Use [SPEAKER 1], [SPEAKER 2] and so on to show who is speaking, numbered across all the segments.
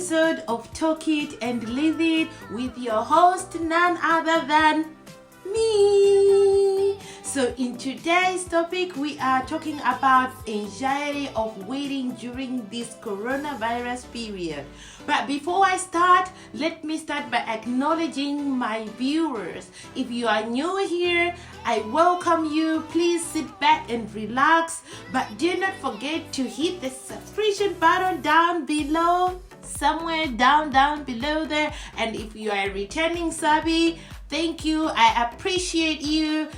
[SPEAKER 1] episode of Talk It and Live It with your host, none other than me. So in today's topic, we are talking about anxiety of waiting during this coronavirus period. But before I start, let me start by acknowledging my viewers. If you are new here, I welcome you. Please sit back and relax, but do not forget to hit the subscription button down below, somewhere down below there. And if you are a returning subby, thank you. I appreciate you.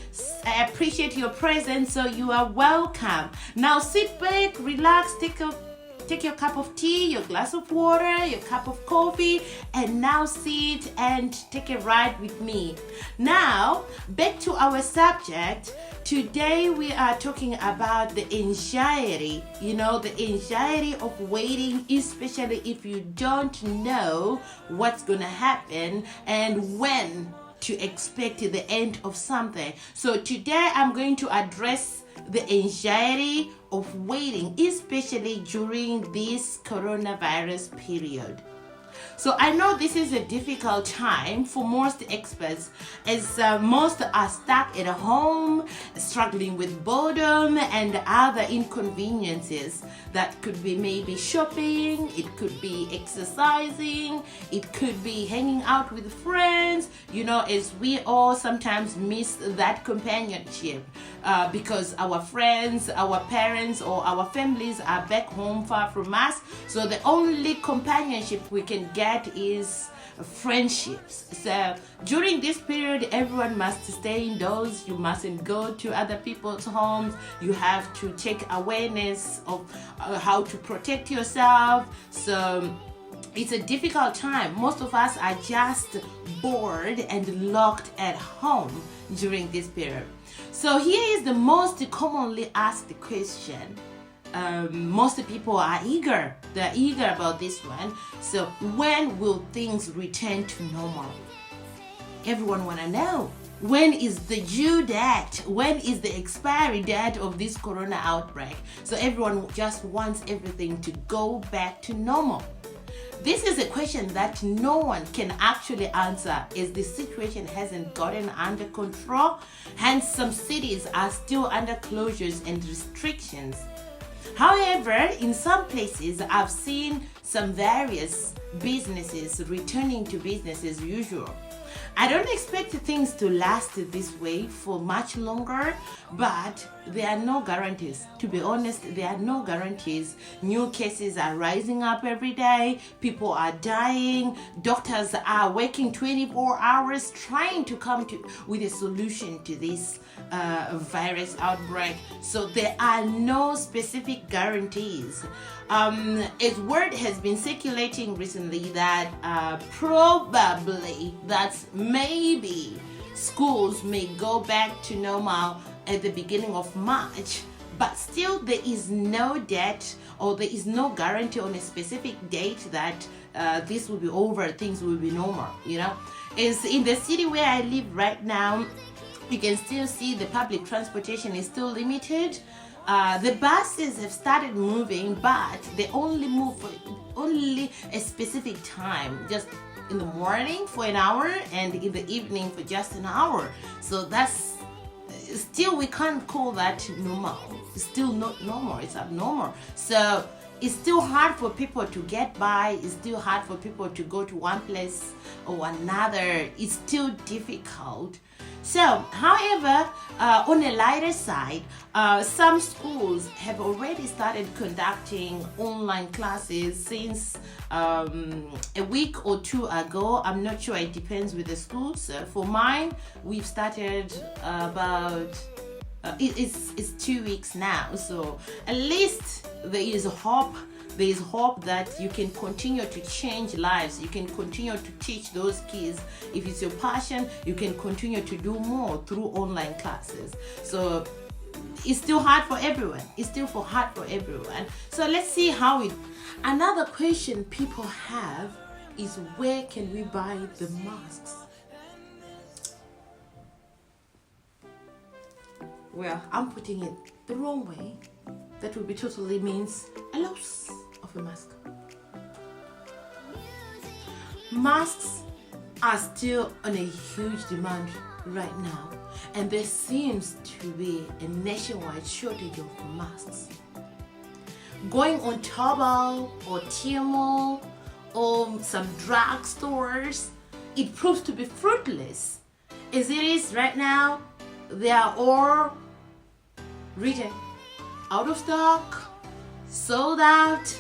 [SPEAKER 1] I appreciate your presence. So you are welcome. Now sit back, relax, take your cup of tea, your glass of water, your cup of coffee, and now sit and take a ride with me. Now, back to our subject. Today we are talking about the anxiety, the anxiety of waiting, especially if you don't know what's going to happen and when to expect the end of something. So today I'm going to address the anxiety of waiting, especially during this coronavirus period. So I know this is a difficult time for most experts, as most are stuck at home, struggling with boredom and other inconveniences. That could be maybe shopping, it could be exercising, it could be hanging out with friends, as we all sometimes miss that companionship because our friends, our parents, or our families are back home far from us. So the only companionship we can get is friendships. So during this period, everyone must stay indoors. You mustn't go to other people's homes. You have to take awareness of how to protect yourself. So it's a difficult time. Most of us are just bored and locked at home during this period. So here is the most commonly asked question. Most people are eager. They're eager about this one. So when will things return to normal? Everyone want to know. When is the due date? When is the expiry date of this corona outbreak? So everyone just wants everything to go back to normal. This is a question that no one can actually answer, as the situation hasn't gotten under control. Hence, some cities are still under closures and restrictions. However, in some places, I've seen some various businesses returning to business as usual. I don't expect things to last this way for much longer, but there are no guarantees. To be honest, there are no guarantees. New cases are rising up every day. People are dying. Doctors are working 24 hours trying to come with a solution to this virus outbreak. So there are no specific guarantees. A word has been circulating recently that maybe schools may go back to normal at the beginning of March, but still there is no date or there is no guarantee on a specific date that this will be over, things will be normal. As in the city where I live right now, you can still see the public transportation is still limited. The buses have started moving, but they only move for only a specific time, just in the morning for an hour and in the evening for just an hour. So that's still, we can't call that normal. It's still not normal, it's abnormal. So it's still hard for people to get by. It's still hard for people to go to one place or another. It's still difficult. So, however, on a lighter side, some schools have already started conducting online classes since a week or two ago. I'm not sure, it depends with the schools. For mine, we've started about it's 2 weeks now. So at least there is hope. There is hope that you can continue to change lives. You can continue to teach those kids. If it's your passion, you can continue to do more through online classes. So it's still hard for everyone. So let's see how it. Another question people have is, where can we buy the masks? Well, I'm putting it the wrong way. That would be totally means a loss of a mask. masks are still on a huge demand right now, and there seems to be a nationwide shortage of masks. Going on Taobao or Tmall or some drugstores, it proves to be fruitless. As it is right now, they are all written out of stock, sold out,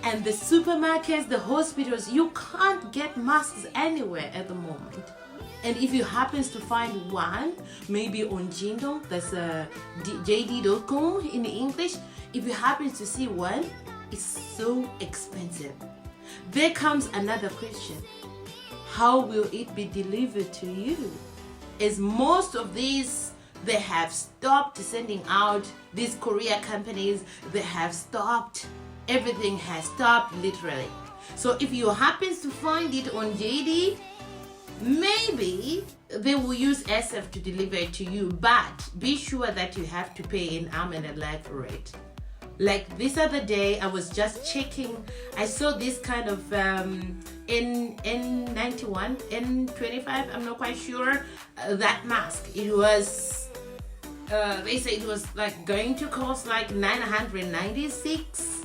[SPEAKER 1] and the supermarkets, the hospitals, you can't get masks anywhere at the moment. And if you happen to find one, maybe on Jingdong, that's JD.com in English, if you happen to see one, it's so expensive. There comes another question. How will it be delivered to you? As most of these, they have stopped sending out, these courier companies, they have stopped. Everything has stopped literally. So if you happen to find it on JD, maybe they will use SF to deliver it to you, but be sure that you have to pay an arm and a leg for it. Like this other day, I was just checking, I saw this kind of N91, N25, I'm not quite sure, that mask. It was, they say it was like going to cost like 996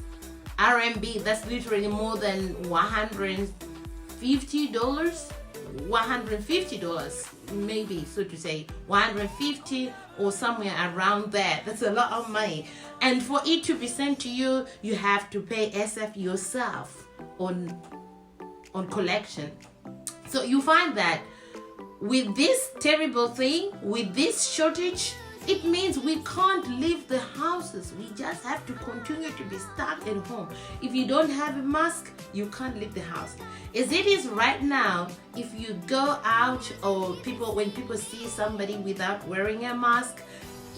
[SPEAKER 1] RMB. That's literally more than $150. $150 maybe, so to say 150 or somewhere around there. That's a lot of money, and for it to be sent to you, you have to pay SF yourself on collection. So you find that with this terrible thing, with this shortage, it means we can't leave the houses. We just have to continue to be stuck at home. If you don't have a mask, you can't leave the house. As it is right now, if you go out or when people see somebody without wearing a mask,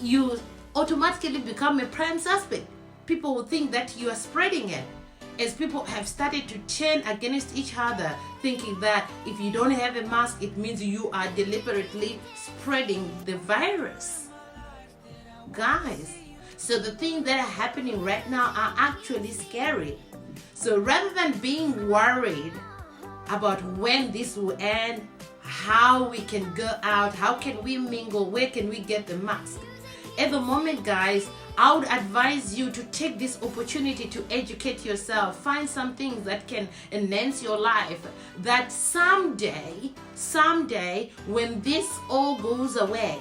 [SPEAKER 1] you automatically become a prime suspect. People will think that you are spreading it. As people have started to turn against each other, thinking that if you don't have a mask, it means you are deliberately spreading the virus. Guys, so the things that are happening right now are actually scary. So rather than being worried about when this will end, how we can go out, how can we mingle, where can we get the mask, at the moment, guys, I would advise you to take this opportunity to educate yourself. Find some things that can enhance your life, that someday when this all goes away,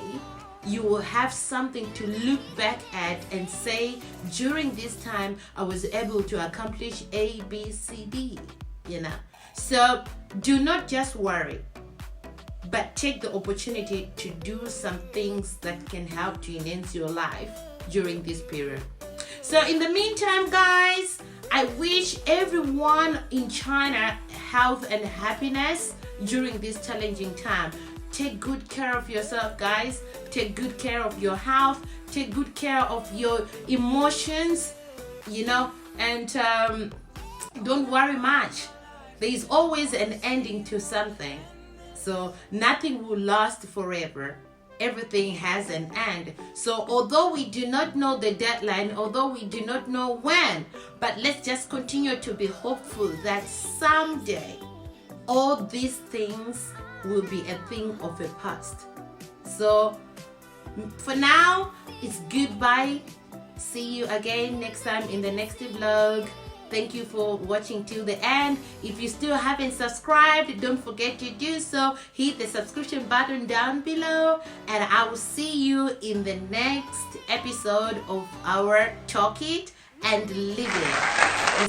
[SPEAKER 1] you will have something to look back at and say, during this time I was able to accomplish A, B, C, D, So do not just worry, but take the opportunity to do some things that can help to enhance your life during this period. So in the meantime, guys, I wish everyone in China health and happiness during this challenging time. Take good care of yourself, guys. Take good care of your health. Take good care of your emotions, and don't worry much. There is always an ending to something. So nothing will last forever. Everything has an end. So although we do not know the deadline, although we do not know when, but let's just continue to be hopeful that someday all these things will be a thing of the past. So for now, it's goodbye. See you again next time in the next vlog. Thank you for watching till the end. If you still haven't subscribed, don't forget to do so. Hit the subscription button down below, and I will see you in the next episode of our Talk It and Live It.